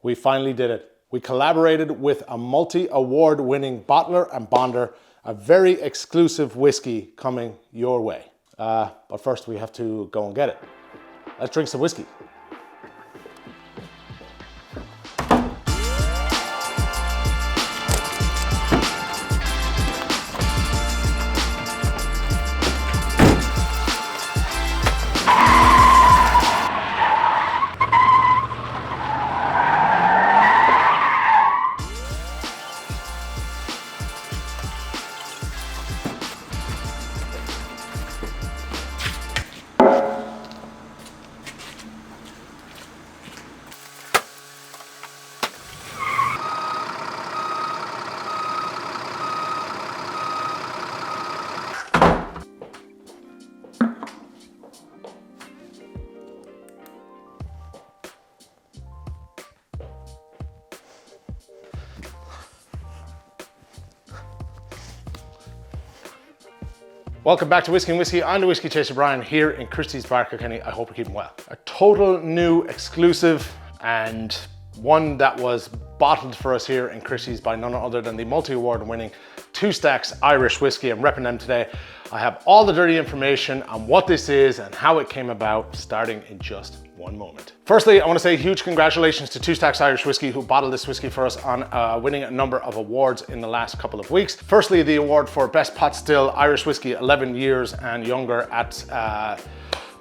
We finally did it. We collaborated with a multi-award winning bottler and bonder, a very exclusive whiskey coming your way. But first we have to go and get it. Let's drink some whiskey. Welcome back to Whisky and Whiskey. I'm the Whiskey Chaser Brian here in Christy's Bar, Kilkenny. I hope you're keeping well. A total new exclusive, and one that was bottled for us here in Christy's by none other than the multi-award winning Two Stacks Irish Whiskey. I'm repping them today. I have all the dirty information on what this is and how it came about, starting in just one moment. Firstly, I want to say huge congratulations to Two Stacks Irish Whiskey, who bottled this whiskey for us on winning a number of awards in the last couple of weeks. Firstly, the award for Best Pot Still Irish Whiskey 11 years and younger at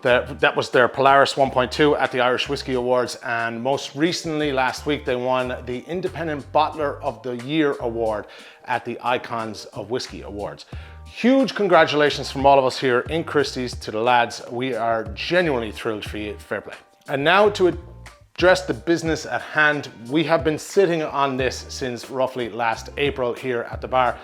that was their Polaris 1.2 at the Irish Whiskey Awards, and most recently last week they won the Independent Bottler of the Year Award at the Icons of Whiskey Awards. Huge congratulations from all of us here in Christie's to the lads. We are genuinely thrilled for you. Fair play. And now to address the business at hand. We have been sitting on this since roughly last April here at the bar.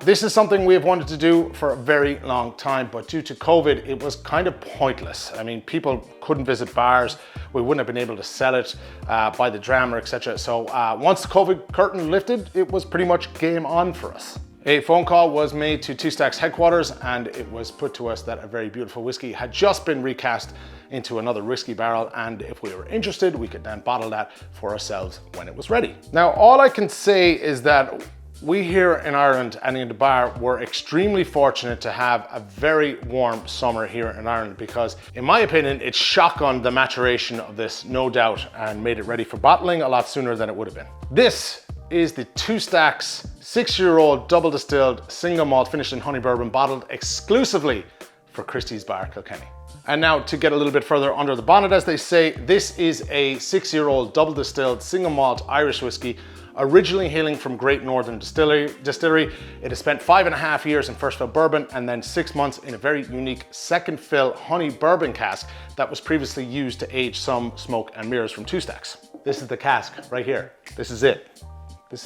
This is something we have wanted to do for a very long time, but due to COVID, it was kind of pointless. I mean, people couldn't visit bars. We wouldn't have been able to sell it by the dram or etc. So once the COVID curtain lifted, it was pretty much game on for us. A phone call was made to Two Stacks headquarters, and it was put to us that a very beautiful whiskey had just been recast into another whiskey barrel, and if we were interested, we could then bottle that for ourselves when it was ready. Now, all I can say is that we here in Ireland and in the bar were extremely fortunate to have a very warm summer here in Ireland, because in my opinion, it shotgunned the maturation of this, no doubt, and made it ready for bottling a lot sooner than it would have been. This is the Two Stacks 6-year-old double distilled single malt finished in honey bourbon, bottled exclusively for Christy's Bar, Kilkenny. And now to get a little bit further under the bonnet, as they say, this is a 6-year-old double distilled single malt Irish whiskey, originally hailing from Great Northern Distillery. It has spent 5.5 years in first fill bourbon and then 6 months in a very unique second fill honey bourbon cask that was previously used to age some smoke and mirrors from Two Stacks. This is the cask right here. This is it. This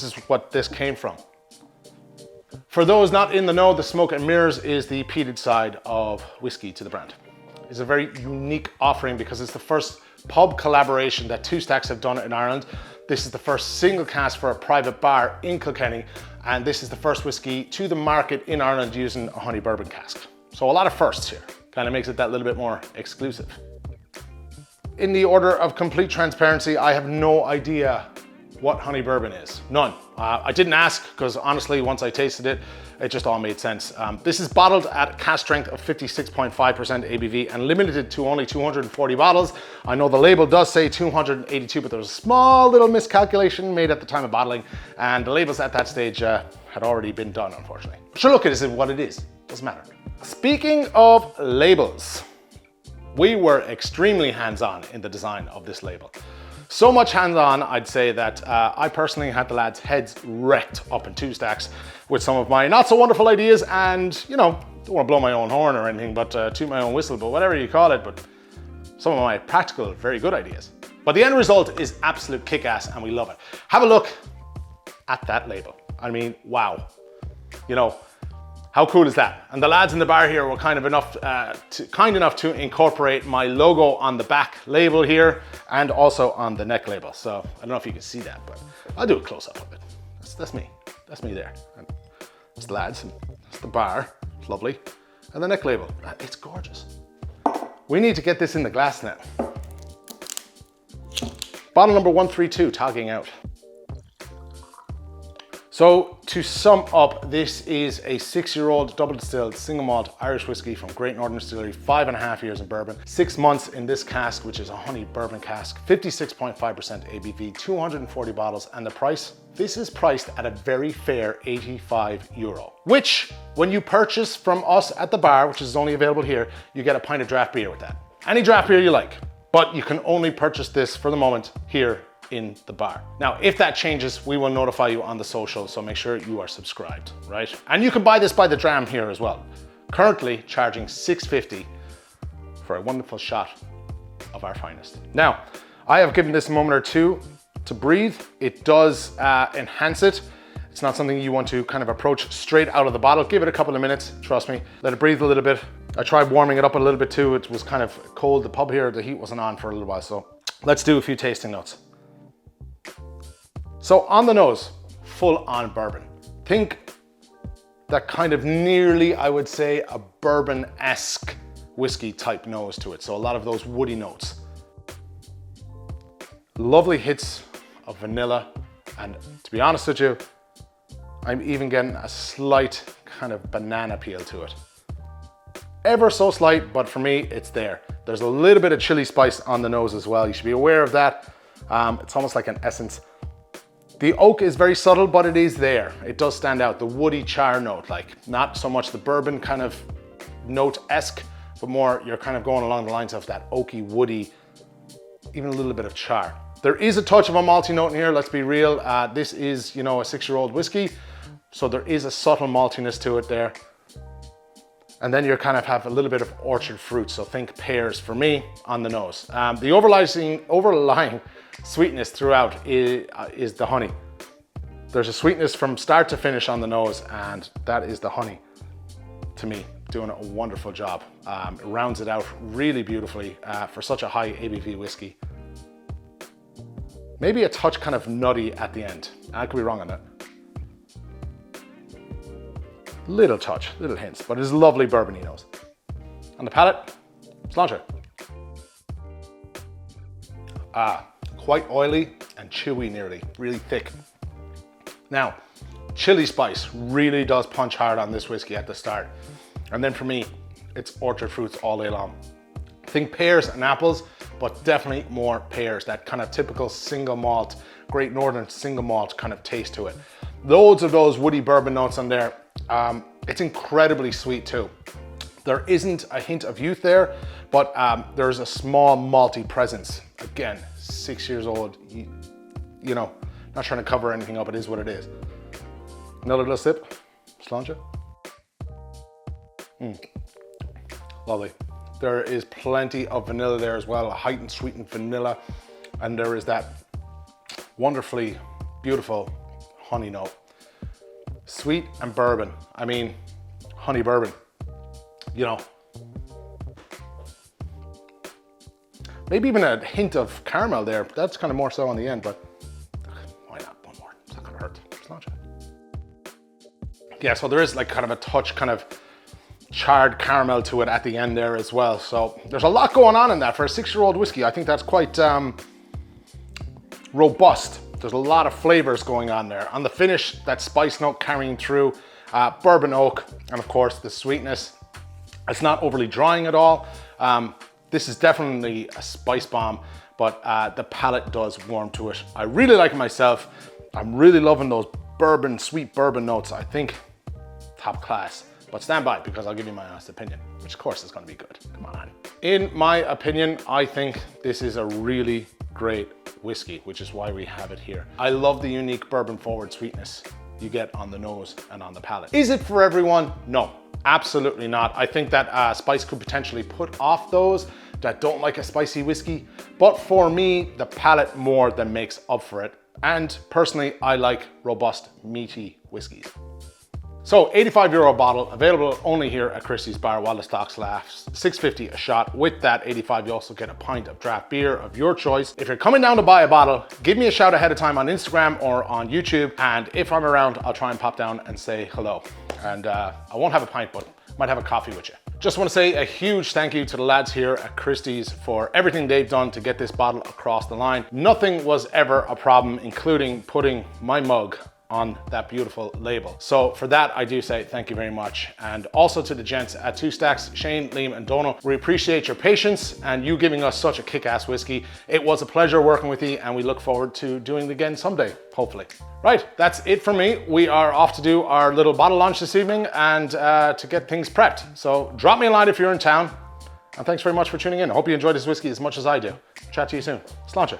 is what this came from. For those not in the know, the smoke and mirrors is the peated side of whiskey to the brand. It's a very unique offering because it's the first pub collaboration that Two Stacks have done in Ireland. This is the first single cask for a private bar in Kilkenny, and this is the first whiskey to the market in Ireland using a honey bourbon cask. So a lot of firsts here. Kind of makes it that little bit more exclusive. In the order of complete transparency, I have no idea what honey bourbon is. None. I didn't ask because honestly, once I tasted it, it just all made sense. This is bottled at cask strength of 56.5% ABV and limited to only 240 bottles. I know the label does say 282, but there was a small little miscalculation made at the time of bottling, and the labels at that stage had already been done, unfortunately. Sure, look, it is what it is. Doesn't matter. Speaking of labels, we were extremely hands-on in the design of this label. So much hands-on, I'd say that I personally had the lads' heads wrecked up in Two Stacks with some of my not so wonderful ideas, and you know, don't want to blow my own horn or anything, but toot my own whistle, but whatever you call it, but some of my practical, very good ideas. But the end result is absolute kick-ass, and we love it. Have a look at that label. I mean, wow. You know, how cool is that? And the lads in the bar here were kind enough to incorporate my logo on the back label here and also on the neck label. So I don't know if you can see that, but I'll do a close up of it. That's me. That's me there. And that's the lads. And that's the bar. It's lovely. And the neck label. It's gorgeous. We need to get this in the glass now. Bottle number 132, tagging out. So to sum up, this is a 6-year-old double distilled single malt Irish whiskey from Great Northern Distillery, 5.5 years in bourbon, 6 months in this cask, which is a honey bourbon cask, 56.5% ABV, 240 bottles, and the price? This is priced at a very fair €85, which when you purchase from us at the bar, which is only available here, you get a pint of draft beer with that. Any draft beer you like, but you can only purchase this for the moment here in the bar. Now, if that changes, we will notify you on the social, so make sure you are subscribed, right? And you can buy this by the dram here as well. Currently charging $6.50 for a wonderful shot of our finest. Now, I have given this a moment or two to breathe. It does enhance it. It's not something you want to kind of approach straight out of the bottle. Give it a couple of minutes, trust me. Let it breathe a little bit. I tried warming it up a little bit too. It was kind of cold. The pub here, the heat wasn't on for a little while, so let's do a few tasting notes. So on the nose, full on bourbon. Think that kind of nearly, I would say, a bourbon-esque whiskey type nose to it. So a lot of those woody notes. Lovely hits of vanilla. And to be honest with you, I'm even getting a slight kind of banana peel to it. Ever so slight, but for me, it's there. There's a little bit of chili spice on the nose as well. You should be aware of that. It's almost like an essence. The oak is very subtle, but it is there. It does stand out. The woody char note, like not so much the bourbon kind of note-esque, but more you're kind of going along the lines of that oaky, woody, even a little bit of char. There is a touch of a malty note in here, let's be real. This is, you know, a 6-year-old whiskey, so there is a subtle maltiness to it there. And then you kind of have a little bit of orchard fruit, so think pears for me on the nose. The overlying sweetness throughout is the honey. There's a sweetness from start to finish on the nose, and that is the honey, to me, doing a wonderful job. It rounds it out really beautifully for such a high ABV whiskey. Maybe a touch kind of nutty at the end. I could be wrong on that. Little touch, little hints, but it's a lovely bourbony nose. On the palate, cilantro. Quite oily and chewy nearly, really thick. Now, chili spice really does punch hard on this whiskey at the start. And then for me, it's orchard fruits all day long. Think pears and apples, but definitely more pears, that kind of typical single malt, Great Northern single malt kind of taste to it. Loads of those woody bourbon notes on there. It's incredibly sweet too. There isn't a hint of youth there, but there's a small malty presence. Again, 6 years old, you know, not trying to cover anything up, it is what it is. Another little sip, cilantro. Lovely. There is plenty of vanilla there as well, a heightened sweetened vanilla, and there is that wonderfully beautiful honey note. Sweet and bourbon. I mean, honey bourbon, you know. Maybe even a hint of caramel there. That's kind of more so on the end, but why not one more? It's not gonna hurt. Cilantro. Yeah, so there is like kind of a touch, kind of charred caramel to it at the end there as well. So there's a lot going on in that for a 6-year-old whiskey. I think that's quite robust. There's a lot of flavors going on there. On the finish, that spice note carrying through, bourbon oak, and of course the sweetness. It's not overly drying at all. This is definitely a spice bomb, but the palate does warm to it. I really like it myself. I'm really loving those bourbon, sweet bourbon notes. I think top class, but stand by because I'll give you my honest opinion, which of course is gonna be good. Come on. In my opinion, I think this is a really great whiskey, which is why we have it here. I love the unique bourbon forward sweetness you get on the nose and on the palate. Is it for everyone? No, absolutely not. I think that spice could potentially put off those that don't like a spicy whiskey, but for me, the palate more than makes up for it. And personally, I like robust, meaty whiskeys. So €85 bottle, available only here at Christy's Bar while the stocks last. $6.50 a shot. With that 85, you also get a pint of draft beer of your choice. If you're coming down to buy a bottle, give me a shout ahead of time on Instagram or on YouTube. And if I'm around, I'll try and pop down and say hello. And I won't have a pint, but might have a coffee with you. Just want to say a huge thank you to the lads here at Christie's for everything they've done to get this bottle across the line. Nothing was ever a problem, including putting my mug on that beautiful label. So for that, I do say thank you very much. And also to the gents at Two Stacks, Shane, Liam and Donal, we appreciate your patience and you giving us such a kick-ass whiskey. It was a pleasure working with you and we look forward to doing it again someday, hopefully. Right, that's it for me. We are off to do our little bottle launch this evening and to get things prepped. So drop me a line if you're in town. And thanks very much for tuning in. I hope you enjoyed this whiskey as much as I do. Chat to you soon. Sláinte.